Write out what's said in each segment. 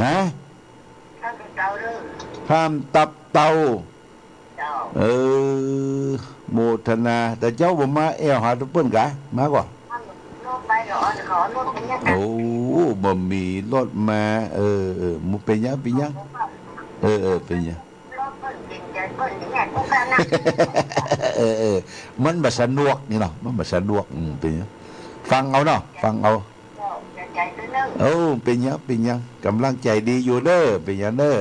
ฮะห้ามเตาเด้อห้ามตับเตาเจ้าโมทนาแต่เจ้าบ่มาแอวหาตุเปิ้นกะมาก่อนห้ามรถไปก็ขอรถเป็นยังไงโอ้บ่มีรถมามูเป็นยังเป็นยังเป็นยังรถเปิ้นเป็นใจเปิ้นอย่างเงี้ยกูกันนะมันบ่สะดวกนี่เนาะมันบ่สะดวกเป็นยังฟังเอาเนาะฟังเอาใจตื้อนึงเป็นยังกำลังใจดีอยู่เด้อเป็นยังเด้อ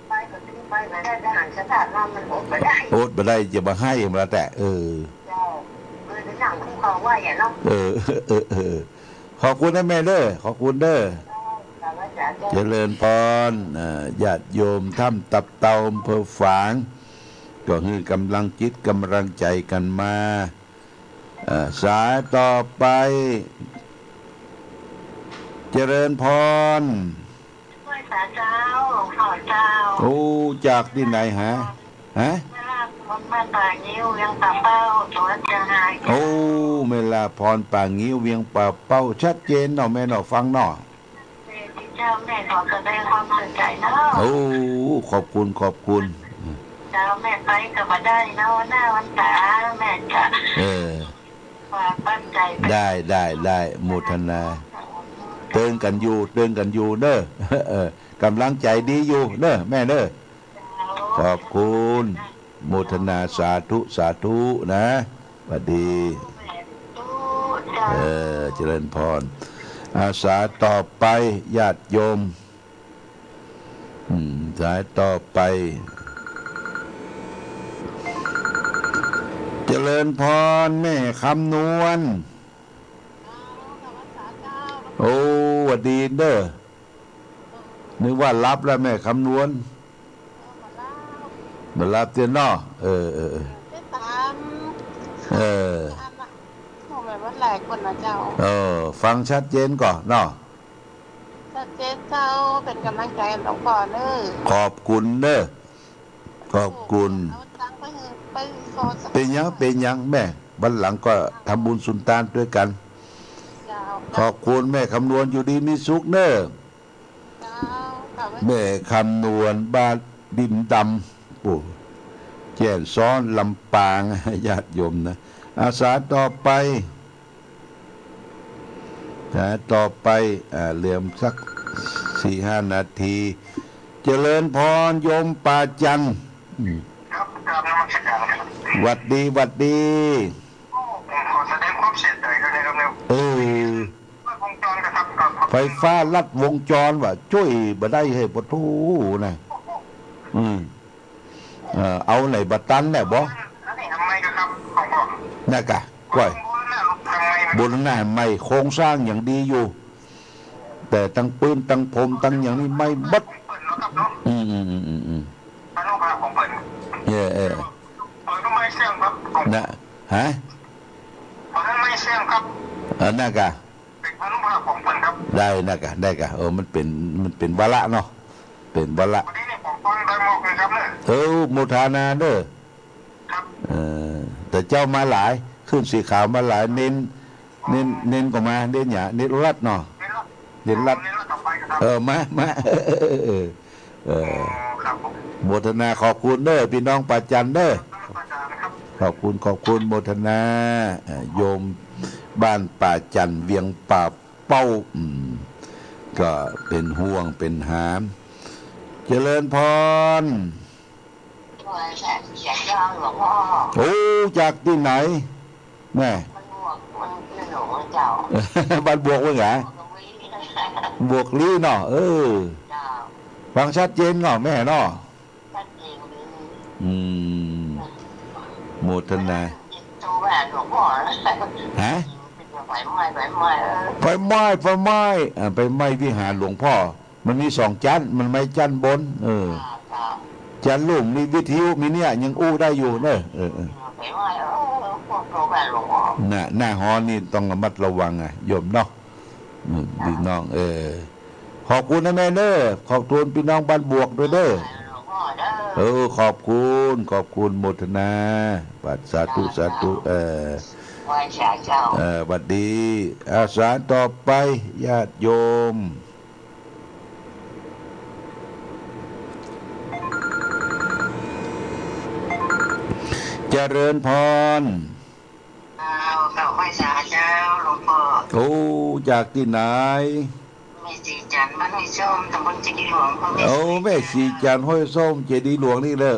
ไปก็ถึงไปไม่ได้ทหารสถานว่ามันอดไม่ได้บ่ได้จะมาให้มาแต่เจ้าเป็นหนังคู่เขาว่าอย่างเนาะขอบคุณนะแม่เด้อขอบคุณเด้อเจริญพรญาติโยมถ้ำตับเตาอำเภอฝางก็คือกำลังจิตกำลังใจกันมาสายต่อไปเจริญพรไหว้สาเจ้าหลวงพ่อเจ้าโอ้จากที่ไหนฮะคนบ้านป่านิ้วยังป่าเป้าจังหวัดเชียงรายโอ้เมลาพรป่างิ้วเวียงป่าเป้าชัดเจนเนาะแม่เนาะฟังเนาะเจ้าแม่ขอแสดงความสนใจเนาะโอ้ขอบคุณเจ้าแม่ไปก็มาได้เนาะหน้าวันตาแม่จะฝากปั้นใจได้โมทนาเตือนกันอยู่เด้อกำลังใจดีอยู่เด้อแม่เด้อขอบคุณโมทนาสาธุนะสวัสดีเจริญพรอาสาต่อไปญาติโยมสายต่อไปเจริญพรแม่คำนวณโอ้สวัสดีเด้อนึกว่ารับแล้วแม่คำนวณมารับเจ้าเนาะวันแรกคนนะเจ้าฟังชัดเจนก่อนเนาะชัดเจนเจ้าเป็นกำลังใจหลวงพ่อเด้อขอบคุณเด้อขอบคุณเป็นยังแม่บันหลังก็ทำบุญสุนทานด้วยกันขอบคุณแม่คำนวณอยู่ดีมีสุขเด้อแม่คำนวณบ้านดินดำปู่แจ่มซ้อนลำปางญาติโยมนะอาสาต่อไปเหลื่อมสัก 4-5 นาทีเจริญพรโยมป่าจันครับกราบนมัสการครับวัดดีขอแสดงความเสียใจด้วยนะครับวงจรกระทำไฟฟ้าลัดวงจรว่าช่วยบ่ได้ให้ปะทูนะเอาไหนบัดตันแน่บ่ทำไมครับของพ่อน่ะกะก้อยบนหน้าไม่โครงสร้างอย่างดีอยู่แต่ตั้งปืนตั้งผมตั้งอย่างนี้ไม่บัดอนุภาพของเปิดก็ไม่เสี่ยงครับนะฮะไม่เสี่ยงครับน่ากะเป็นอนุภาพของเปิดครับได้น่ากะมันเป็นวาระเนาะเป็นวาระวันนี้เนี่ยผมฟังได้หมดเลยครับเนี่ยโมทานาเด้อครับแต่เจ้ามาหลายขึ้นสีขาวมาหลายเน้นก็มาเน้นหยาเน้นรัดเนาะเน้นรัดมาโมทนาขอบคุณเด้อพี่น้องป่าจันเด้อขอบคุณโมทนาโยมบ้านป่าจันเวียงป่าเป้าก็เป็นห่วงเป็นหามเจริญพรโอ้จากที่ไหนแม่บ้านบวกว่าไงบวกลีเนาะฟังชัดเจนเนาะแม่เนาะโมทนาฮะไฟไหม้วิหารหลวงพ่อมันมี2 ชั้นมันไม่ชั้นบนชั้นลูกมีวิทยุมีเนี่ยยังอู้ได้อยู่เนอะหน้าหอนี่ต้องระมัดระวังโยมเนาะพี่น้องขอบคุณนะแม่เด้อขอบคุณพี่น้องบ้านบวกด้วยเด้อขอบคุณโมทนาปัสสาธุบัดดีอาสาต่อไปญาติโยม เจริญพรเก่าไม่สาเจ้าหลวงพ่อโอ้จากที่ไหนมีสีจันทร์บ้านห้วยส้มตำบลเจดีย์หลวงพ่อโอ้แม่สีจันทร์ห้วยส้มเจดีย์หลวงนี่เลย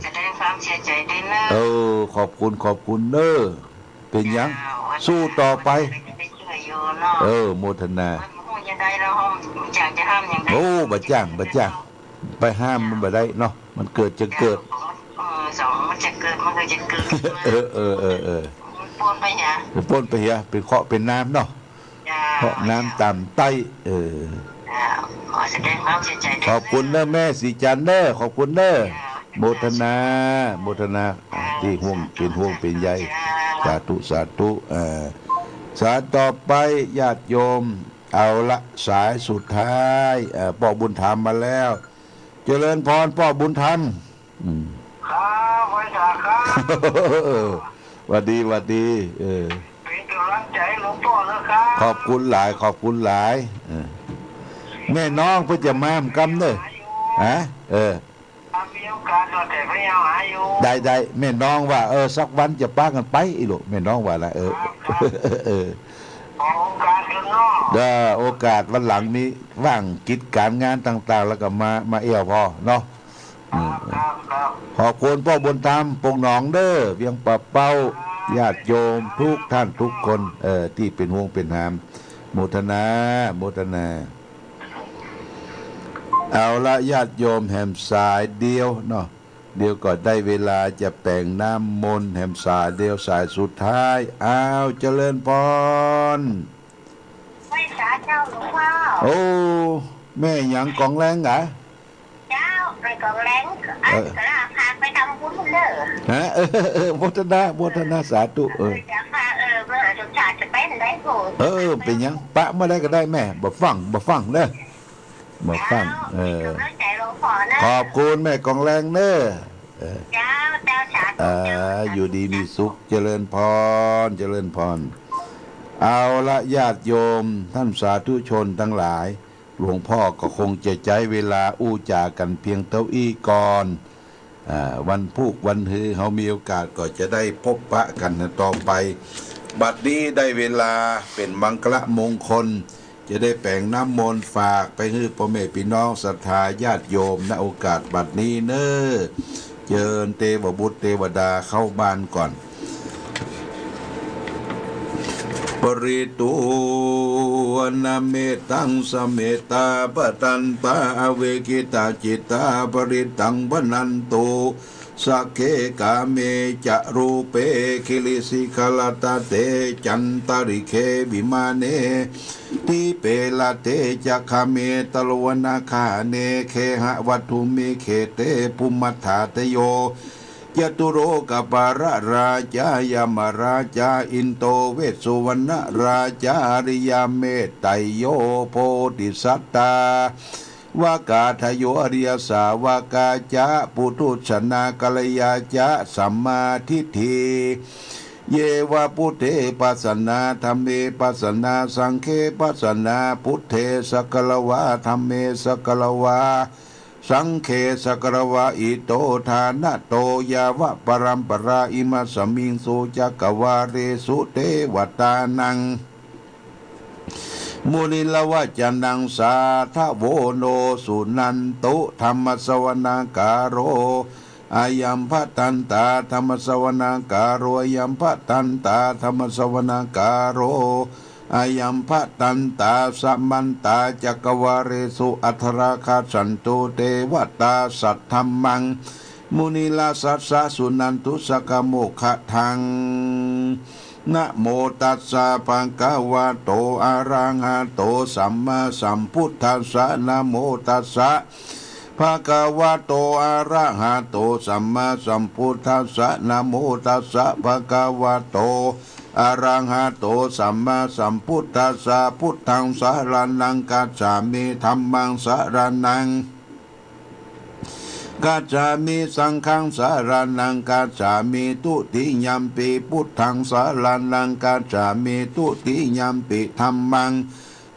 จะได้ความเสียใจด้วยนะขอบคุณเนอะเป็นยังสู้ต่อไปโมทนาโอ้บะจ้างไปห้ามมันบ่ได้เนาะมันเกิดจะเกิดมันจะเกิดมันก็จะเกิดปนไปเหียเป็นเคาะเป็นน้ำเนาะเคาะน้ำต่ำใต้ขอแสดงความเสียใจขอบคุณเนอะแม่สีจันเนอะขอบคุณเนอะโมทนาที่ห่วงเป็นใยสาธุสายต่อไปญาติโยมเอาละสายสุดท้ายพ่อบุญธรรมมาแล้วเจริญพรพ่อบุญธรรมครับไว้จ้าครับวัสดีเป็นกำลังใจหลวงพ่อนะครับขอบคุณหลายแม่น้องเพื่อจะมามกำเนอะมีโอกาสแต่พยายามหาอยู่ได้แม่น้องว่าสักวันจะป้ากันไปอีลูกแม่น้องว่าละโอกาสกันเนาะโอกาสวันหลังนี้ว่างกิจการงานต่างๆแล้วก็มาเอี่ยวพอเนาะขอบคุณพ่อบุญธรรมปงหนองเด้อเวียงปะเป้าญาติโยมทุกท่านทุกคนที่เป็นห่วงเป็นหามโมทนาเอาละญาติโยมแห่มสายเดียวเนาะเดี๋ยวก็ได้เวลาจะแป่งน้ำมนต์แห่มสายเดียวสายสุดท้ายเจริญพรไม่สาเจ้าหลวงพ่อโอ้แม่หยังกองแรงเหรอเจ้าไปกองแรงก็พาไปทำบุญเด้อโมทนาสาธุจะพาเมื่อสุชาติจะเป็นได้โผเป็นยังปะเมื่อไรก็ได้แม่บ่ฟังเด้อบ่ฟังขอบคุณแม่กองแรงเด้อเจ้าอยู่ดีมีสุขเจริญพรเอาละญาติโยมท่านสาธุชนทั้งหลายหลวงพ่อก็คงจะใช้เวลาอู้จากันเพียงเท่าอี้ก่อนวันพุกวันฮือเขามีโอกาสก็จะได้พบปะกันต่อไปบัดนี้ได้เวลาเป็นมังคละมงคลจะได้แป่งน้ำมนต์ฝากไปให้พ่อแม่พี่น้องศรัทธาญาติโยมณโอกาสบัดนี้เน้อเจิญเทวบุตรเทวดาเข้าบ้านก่อนปริตูนาเมตังสเมตาปตันตาเวกิตาจิตาปริตังวนันตุสักเคกาเมจะรูเปคิลิสิขลตาเตจันตริเคบิมาเนทิเปลาเตจะคาเมตลวนาคาเนเคหะวัตถุมิเคเตปุมัฏฐาเตโยยตุโรกปาระราชายามราชาอินโตเวสสุวรรณราชาริยเมตไตโยโพธิสัตตาวากาทโยอริยสาวากาจะปุถุชนากัลยาจะสัมมาทิฏฐิเยวะพุทเทปัสสนาธัมเมปัสสนาสังฆปัสสนาพุทเทสกลวะธัมเมสกลวะสังเคสกรวะอิโตทานะโตยาวะปรัมปราอิมัสมิงสุจักวาเรสุเทวตานังมุนิลวะจันนังสาทะโวโนสุนันตุธรรมสวนาการโรอายัมภตันตาธรรมสวนาการโรอายัมภตันตาธรรมสวนาการโรอายัมภตันตาสัมมันตาจักวาเรสุอัทราคาสันตุเทวตาสัทธัมมังมุนิลาสัสสะสุนันตุสกโมขะทังนะโมตัสสะภะคะวะโตอะระหะโตสัมมาสัมพุทธัสสะนะโมตัสสะภะคะวะโตอะระหะโตสัมมาสัมพุทธัสสะนะโมตัสสะภะคะวะโตอะระหะโตสัมมาสัมพุทธัสสะพุทธังสรณังกัจฉามิธัมมังสรณังกัจฉามิสังฆังสรณังกัจฉามิตุติยัมปิพุทธังสรณังกัจฉามิตุติยัมปิธัมมัง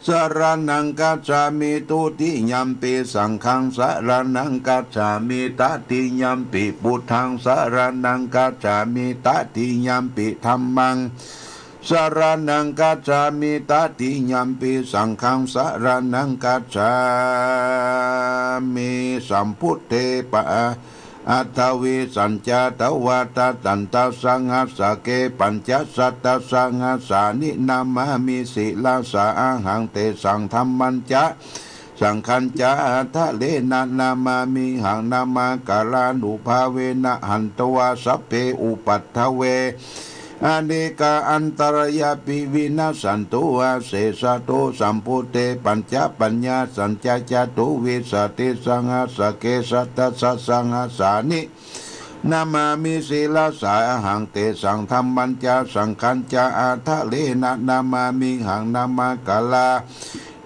สรณังกัจฉามิทุติยัมปิสังฆังสรณังกัจฉามิตติยัมปิพุทธังสรณังกัจฉามิตติยัมปิธัมมังสรณังกัจฉามิตติยัมปิสังฆังสรณังกัจฉามิสัมพุทเทปะอัตวิสัญจตวัตตันตสังหัสสะเกปัญจสัตตสังหัสสานินามามิสิลาสาหังเตสังธรรมันจะสังคัญจาทะเลนะนามามิหังนามากาลานุภาเวนะหันตวาสัพเพอุปัฏฐเวอเนกาอันตรยาปิวินาสันตุอาเสสะโตสัมพุเตปัญจปัญญาสัญจจตุวิสติสังหัสสะเกสัตตสัสสังหัสสานินามามิศีลาสาหังเตสังธรรมัญจาสังคัญจาอาทะเลนะนามามิหังนามากาลา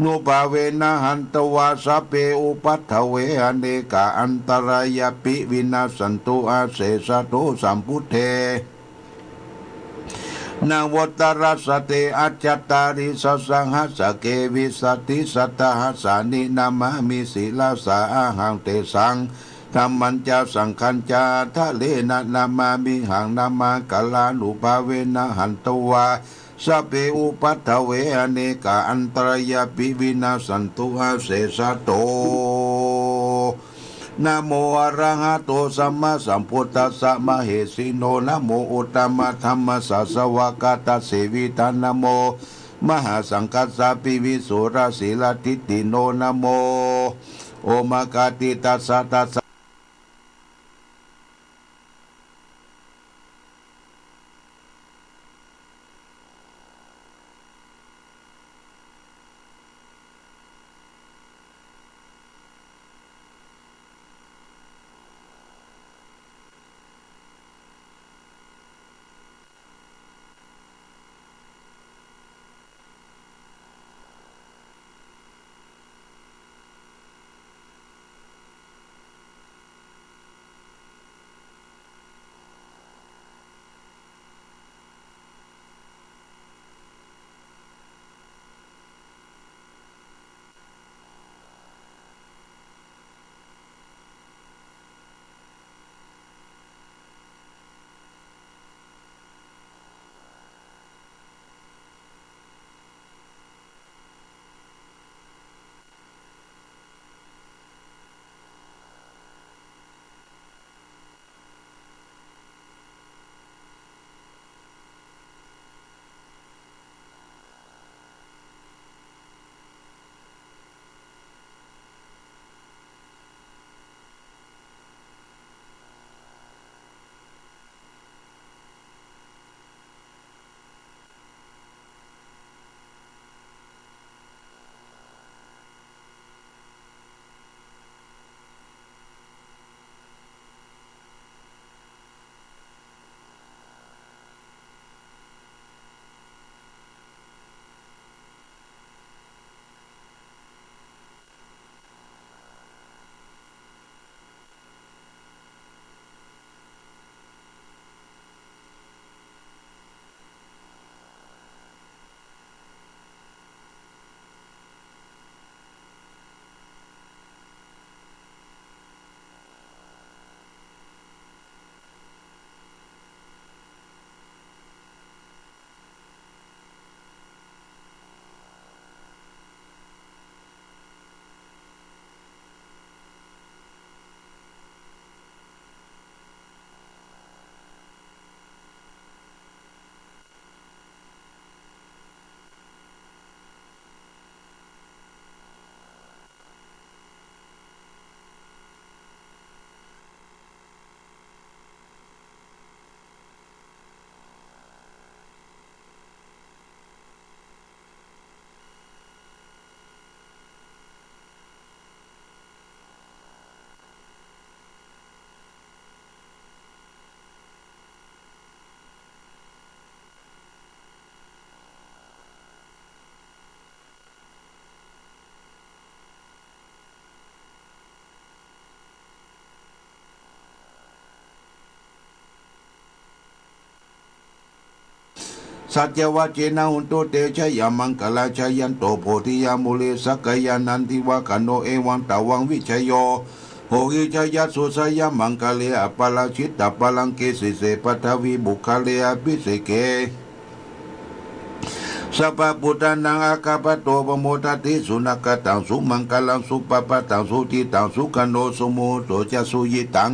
นุภาเวนะหันตวาสัพเพอุปัฏฐเวอเนกาอันตรายาปิวินาสันตุอาเสสะโตสัมพุเทนาวตรัสเตอัจจตาริสสังหัสสะเกวิสติสัตตหัสสานินามามิศีลาสาหังเตสังธรรมัญจาสังคัญจาทะเลนะนามามิหังนามากาลานุภาเวนะหันตวาสัพเพอุปัฏฐเวอเนกาอันตรายาปิวินาสันตุอาเสสะโตนะโมอะระหะโตสัมมาสัมพุทธัสสะมะเหสิโนนะโมอุตตมะธัมมัสสะสวากาตเสวิตานะโมมหาสังฆัสสะปิวิสุราศีลทิฏฐิโนนะโมโอมากาติตัสสะตัสสะ สัจจวะเจนะหุนโตเตชะยามังกลาชยันโตโพธิยามุเลสักกายานันทิวะกันโนเอวังตาวังวิชยโยโหหิชยัสสุสยามังกะเลอปาลาชิตตปาลังเกสิเสปัทวีบุคาเลอภิเสเกสัพพพุทธานังอาคาปโตปโมทติสุนักตังสุมังกลังสุปปะตังสุติตังสุขโนสุโมโตจะสุยิตัง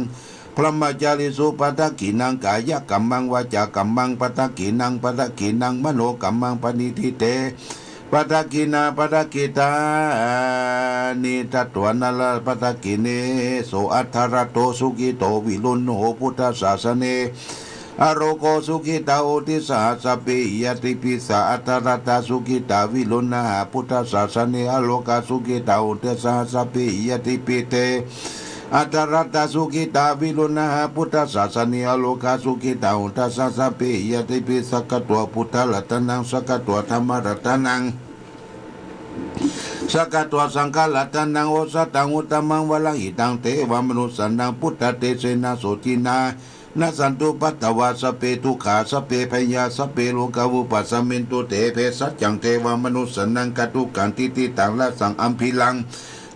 พระมจาริสุปัฏกินังกายกัมมังวาจากัมมังปัฏกินังปัฏกินังมโนกัมมังปณิทิเตปัฏกินาปัฏกิตานิทัตวนาลปัฏกิเนโสอัทธรโตสุกิโตวิรุณโหพุทธศาสเนอโรโกสุขิตาโอติสาสเปยติปิสาอัตตรตาสุขิตาวิลุณหาพุทธศาสเนอโลกาสุขิตาโอติสาสเปยติปิเตอัตตรตาสุขิตาวิลุณหาพุทธศาสเนอโลกาสุขิตาโอติสาสเปยติปิสกตัวพุทธรัตนังสกตัวธรรมรัตนังสกัตัวสังฆลัตนังโอสตังอุตมังวลังหิตังเทวมนุสันนังพุทธเตเสนาโสตินานาสันตุปัตตวาสเปทุขาสเปพยาสเปโลกาวุปัสสมินตุเตเพสัจจังเทวมนุสันนังกตุกันติติตังละสังอัมพิลัง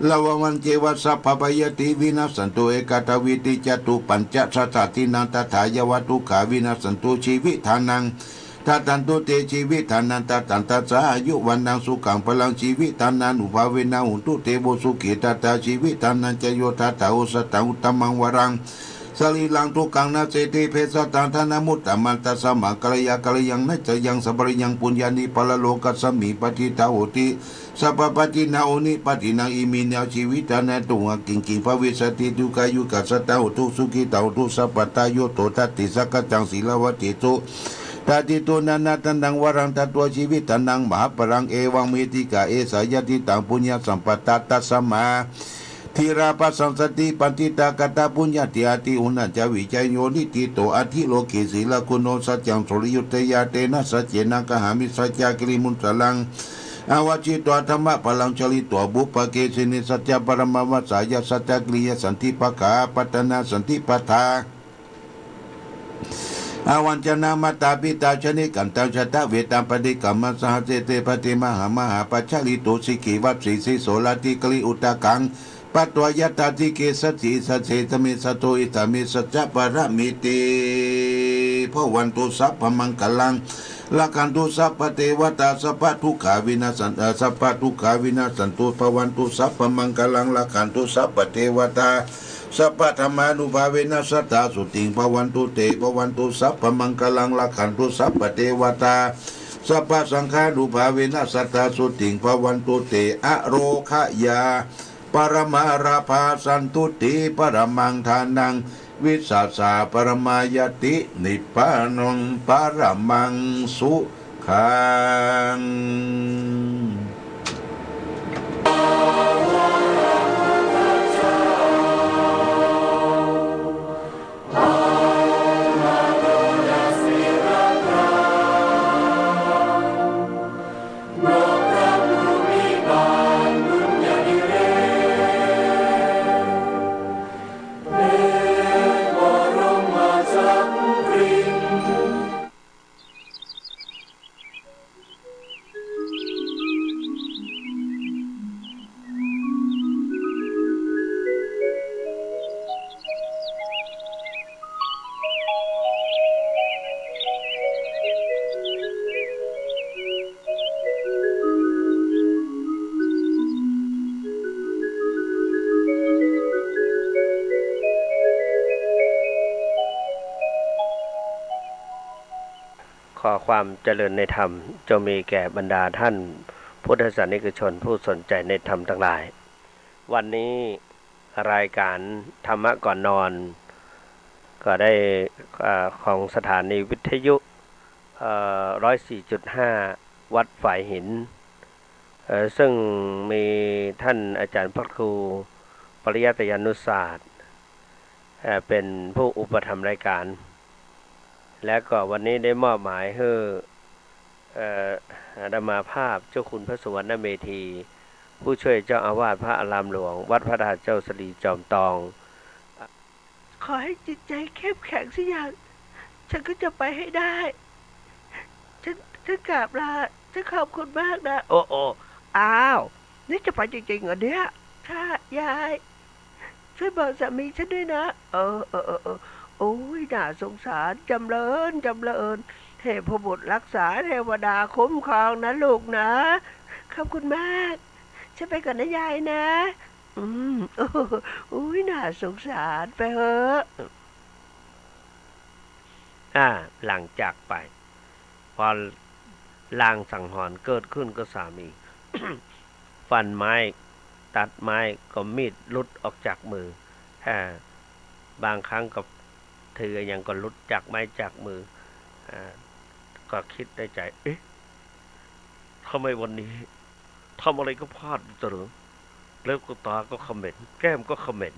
ลาววันเจวสัพพปยติวินาสันตุเอกตวิติจตุปัญจสัตตินันตถายวัตุขาวินาสันตุชีวิทานังทัตันตุเตชีวิทานันตตันตสายุวันนังสุขังพลังชีวิทานันอุภาเวนะหุนตุเตโบสุขิตตาชีวิทานันจโยทัตตาอุสตังอุตมังวรังสลีลังทุกังนาเจติเพสตังธนามุตตมันตสมะกะลยากะลยังนัจยังสัพพยังปุญญานิปะละโลกัสสมิปฏิตาโหติสัพพปฏินาโอนิปฏินาอิมินาชีวิตานะตุงกิงกิงภวิสติทุกายุกัสสตาโหตุสุขิตาโหตุสัพพตาโยโตทัตติสักจังศีลวติตุตาติตุนันนาตันดังวรังตัตัวชีวิตันดังมหาปรังเอวังเมติกาเอสายติตังปุญญาสัมปตัตตัสสมาทีราปัสสังสติปันติตากตาปุญญาติอาติอุณจาวิจัยโยนิติโตอธิโลกิศีลกุโนสัจจังสุริยุตยาเตนะสัจเจนะกหามิสัจจกิริมุนตลังอาวจิตวธรรมะพลังชลิตัวบุปเกสินิสัจจปรมวัสสายสัจจกริยสันติปะขาปัตนาสันติปัฏฐาอาวันจนามาตาปิตาชนิกันตังชะตะเวตังปฏิกรรมสหเจเตปฏิมหามหาปัจฉลิตุสิกิวัตสีสิโสลติกลิอุตกังปัตตวยตาติเกสัจจิสัจเจตมิสัตโตอิตามิสัจจปรมิติพวันตุสัพพมังกลังละกันตุสัพพเทวตาสัพพทุกขาวินาสันสัพพทุกขาวินาสันตุพวันตุสัพพมังกลังละกันตุสัพพเทวตาสัพพธรรมานุภาเวนัสสตาสุติงภวันตุเตภวันตุสัพพมังคลังละขันตุสัพพเทวตาสัพพสังฆานุภาเวนัสสตาสุติงภวันตุเตอโรคยาปรมาราภาสันตุติปรมังทานังวิสัสสาปรมายตินิพพานังปรมังสุขังขอความเจริญในธรรมจงมีแก่บรรดาท่านพุทธศาสนิกชนผู้สนใจในธรรมทั้งหลาย วันนี้รายการธรรมะก่อนนอนก็ได้ของสถานีวิทยุ104.5 วัดฝ่ายหินซึ่งมีท่านอาจารย์พระครูปริยัติยานุศาสตร์เป็นผู้อุปถัมภ์รายการและก็วันนี้ได้มอบหมายให้อาตมาภาพเจ้าคุณพระสุวรรณเมธีผู้ช่วยเจ้าอาวาสพระอารามหลวงวัดพระธาตุเจ้าสลีจอมตองขอให้จิตใจเข้มแข็งสิอย่างฉันก็จะไปให้ได้ฉัน ฉันกราบลาฉันขอบคุณมากนะโอ้อ้าวนี่จะไปจริงๆเหรอเนี่ยค่ะยายช่วยบอกสามีฉันด้วยนะโอ้ยน่าสงสารจำเริญเทพบุตรรักษาเทวดาคุ้มครองนะลูกนะขอบคุณมากฉันไปก่อนนะยายนะอุ้ยน่าสงสารไปเถอะหลังจากไป พอลางสังหรณ์เกิดขึ้นก็สามี ฟันไม้ตัดไม้ก็มีดหลุดออกจากมือบางครั้งก็ถืออย่างก็หลุดจากไม้จากมือก็คิดในใจเอ๊ะทำไมวันนี้ทำอะไรก็พลาดตลอดแล้วก็ตาก็เขม็นแก้มก็เขม็น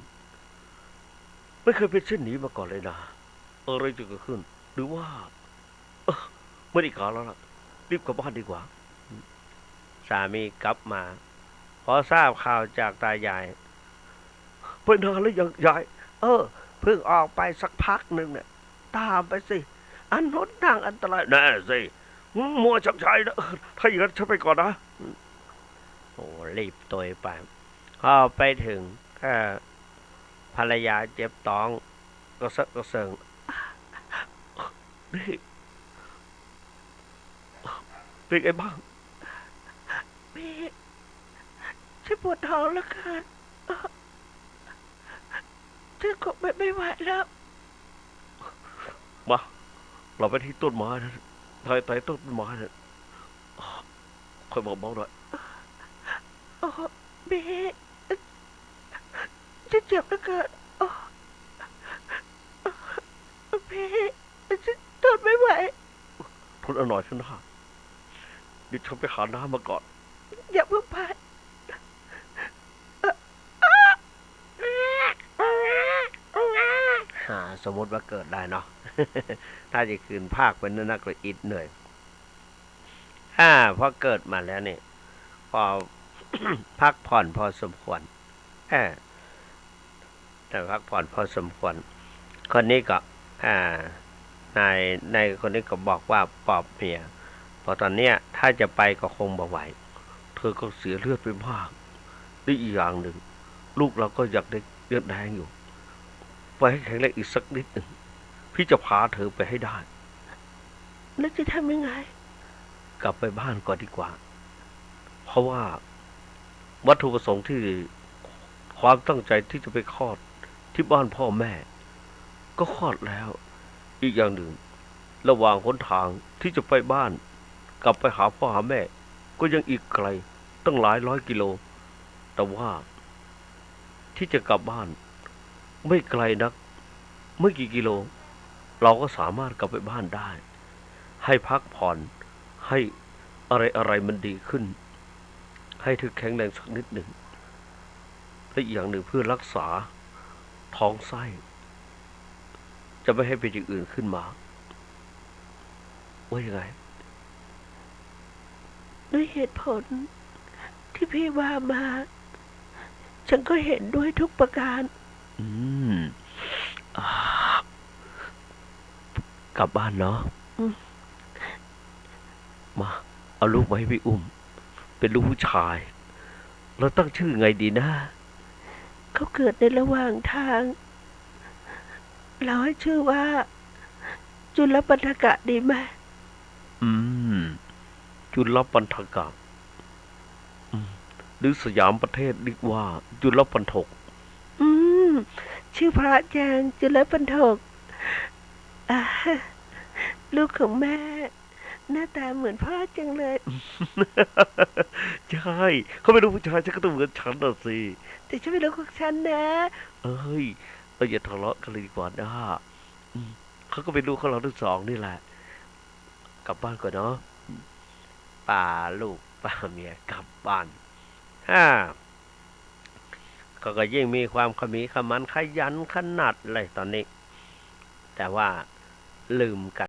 ไม่เคยเป็นเช่นนี้มาก่อนเลยนะอะไรจะเกิดขึ้นหรือว่าไม่ได้การแล้วล่ะรีบกลับบ้านดีกว่าสามีกลับมาพอทราบข่าวจากตายายไปนานแล้วยังยายเพิ่งออกไปสักพักหนึ่งเนี่ยตามไปสิอันรถทางอันตรายแน่สิมัวชักชัยนะถ้าอย่างนั้นฉันไปก่อนนะโอ้รีบตัวไปพอไปถึงภรรยาเจ็บท้องก็ซักก็เสิงนี่เป็นไงบ้างแม่ฉันปวดท้องแล้วค่ะฉันคงไม่ไหวแล้วมาเราไปที่ต้นไม้นะไต่ต้นไม้นะค่อยบอกเบาหน่อยแม่ฉันเจ็บแล้วค่ะแม่ฉันทนไม่ไหวทนเอาหน่อยฉันนะดิฉันไปหาน้ำมาก่อนอย่าเพิ่งไปสมมติว่าเกิดได้เนาะ ถ้าจะคืนภาคเป็นนักเลยอิดเหนื่อยพอเกิดมาแล้วเนี่ยพอ พักผ่อนพอสมควรแต่พักผ่อนพอสมควรคนนี้ก็นายคนนี้ก็บอกว่าปอบเมียพอตอนเนี้ยถ้าจะไปก็คงบ่ไหวเธอก็เสียเลือดไปมากได้อีกอย่างหนึ่งลูกเราก็อยากได้เลือดแดงอยู่ไปให้แข็งแรงอีกสักนิดหนึ่งพี่จะพาเธอไปให้ได้แล้วจะทำยังไงกลับไปบ้านก่อนดีกว่าเพราะว่าวัตถุประสงค์ที่ความตั้งใจที่จะไปคลอดที่บ้านพ่อแม่ก็คลอดแล้วอีกอย่างหนึ่งระหว่างหนทางที่จะไปบ้านกลับไปหาพ่อหาแม่ก็ยังอีกไกลตั้งหลายร้อยกิโลแต่ว่าที่จะกลับบ้านไม่ไกลนักไม่กี่กิโลเราก็สามารถกลับไปบ้านได้ให้พักผ่อนให้อะไรมันดีขึ้นให้เธอแข็งแรงสักนิดหนึ่งและอีกอย่างหนึ่งเพื่อรักษาท้องไส้จะไม่ให้เป็นอย่างอื่นขึ้นมาว่ายังไงด้วยเหตุผลที่พี่ว่ามาฉันก็เห็นด้วยทุกประการกลับบ้านเนาะมาเอาลูกมาให้พี่อุ้มเป็นลูกผู้ชายเราตั้งชื่อไงดีนะเขาเกิดในระหว่างทางเราให้ชื่อว่าจุลปันธกะดีไหมจุลปันธกะหรือสยามประเทศเรียกว่าจุลปันถกชื่อพระจางจุลปันถกลูกของแม่หน้าตาเหมือนพ่อจังเลยใช่เขาไม่รู้ผู้ชายฉันก็ต้องเหมือนฉันน่ะสิแต่ฉันไม่รู้ของฉันนะเราอย่าทะเลาะกันเลยดีกว่านะเขาก็เป็นลูกของเราทั้งสองนี่แหละกลับบ้านก่อนเนาะป่าลูกป่าเมียกลับบ้านเขาก็ยิ่งมีความขมีขมันขยันขนาดเลยตอนนี้แต่ว่าลืมกัน